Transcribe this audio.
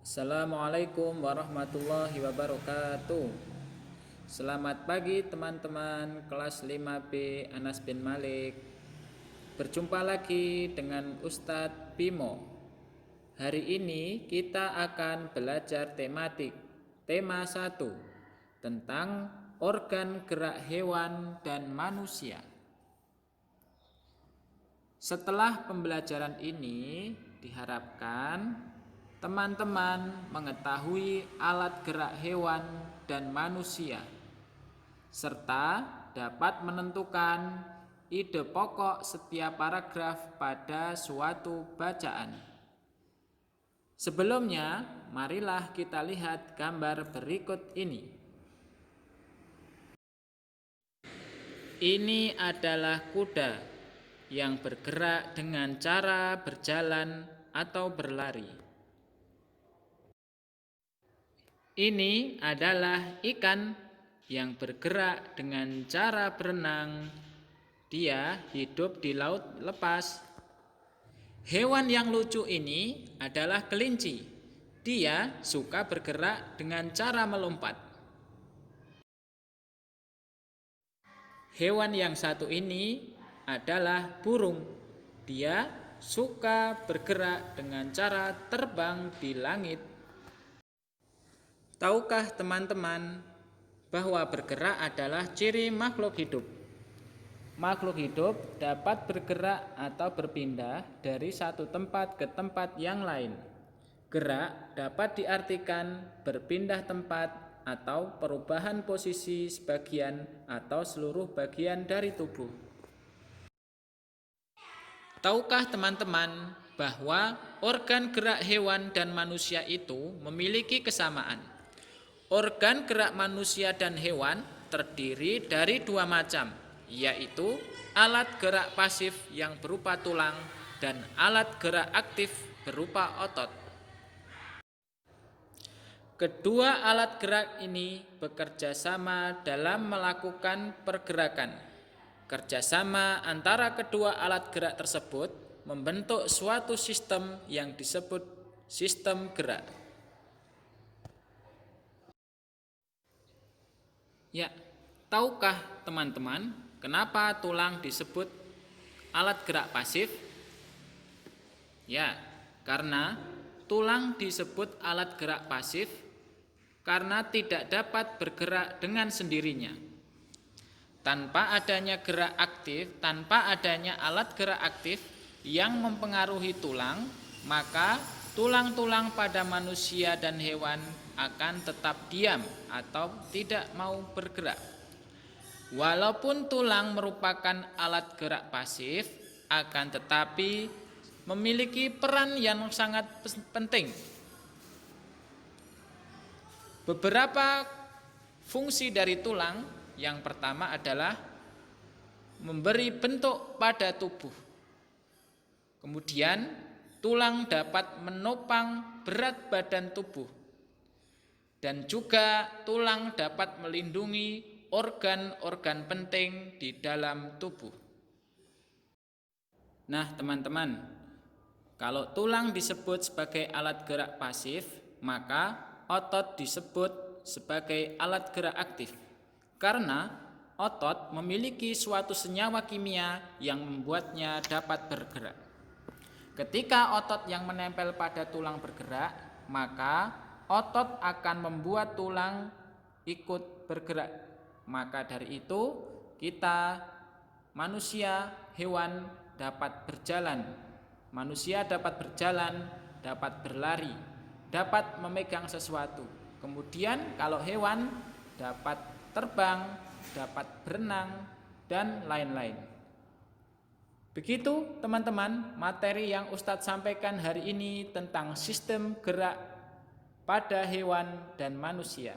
Assalamualaikum warahmatullahi wabarakatuh. Selamat pagi teman-teman kelas 5B Anas bin Malik. Berjumpa lagi dengan Ustadz Bimo. Hari ini kita akan belajar tematik tema 1 tentang organ gerak hewan dan manusia. Setelah pembelajaran ini diharapkan teman-teman mengetahui alat gerak hewan dan manusia, serta dapat menentukan ide pokok setiap paragraf pada suatu bacaan. Sebelumnya, marilah kita lihat gambar berikut ini. Ini adalah kuda yang bergerak dengan cara berjalan atau berlari. Ini adalah ikan yang bergerak dengan cara berenang. Dia hidup di laut lepas. Hewan yang lucu ini adalah kelinci. Dia suka bergerak dengan cara melompat. Hewan yang satu ini adalah burung. Dia suka bergerak dengan cara terbang di langit. Tahukah teman-teman bahwa bergerak adalah ciri makhluk hidup? Makhluk hidup dapat bergerak atau berpindah dari satu tempat ke tempat yang lain. Gerak dapat diartikan berpindah tempat atau perubahan posisi sebagian atau seluruh bagian dari tubuh. Tahukah teman-teman bahwa organ gerak hewan dan manusia itu memiliki kesamaan? Organ gerak manusia dan hewan terdiri dari dua macam, yaitu alat gerak pasif yang berupa tulang dan alat gerak aktif berupa otot. Kedua alat gerak ini bekerja sama dalam melakukan pergerakan. Kerjasama antara kedua alat gerak tersebut membentuk suatu sistem yang disebut sistem gerak. Ya, tahukah teman-teman kenapa tulang disebut alat gerak pasif? Ya, karena tulang disebut alat gerak pasif karena tidak dapat bergerak dengan sendirinya. Tanpa adanya alat gerak aktif yang mempengaruhi tulang, maka tulang-tulang pada manusia dan hewan akan tetap diam atau tidak mau bergerak. Walaupun tulang merupakan alat gerak pasif, akan tetapi memiliki peran yang sangat penting. Beberapa fungsi dari tulang, yang pertama adalah memberi bentuk pada tubuh. Kemudian tulang dapat menopang berat badan tubuh. Dan juga tulang dapat melindungi organ-organ penting di dalam tubuh. Nah, teman-teman, kalau tulang disebut sebagai alat gerak pasif, maka otot disebut sebagai alat gerak aktif. Karena otot memiliki suatu senyawa kimia yang membuatnya dapat bergerak. Ketika otot yang menempel pada tulang bergerak, maka otot akan membuat tulang ikut bergerak. Maka dari itu kita manusia, hewan dapat berjalan. Manusia dapat berjalan, dapat berlari, dapat memegang sesuatu. Kemudian kalau hewan dapat terbang, dapat berenang, dan lain-lain. Begitu teman-teman materi yang Ustadz sampaikan hari ini tentang sistem gerak pada hewan dan manusia.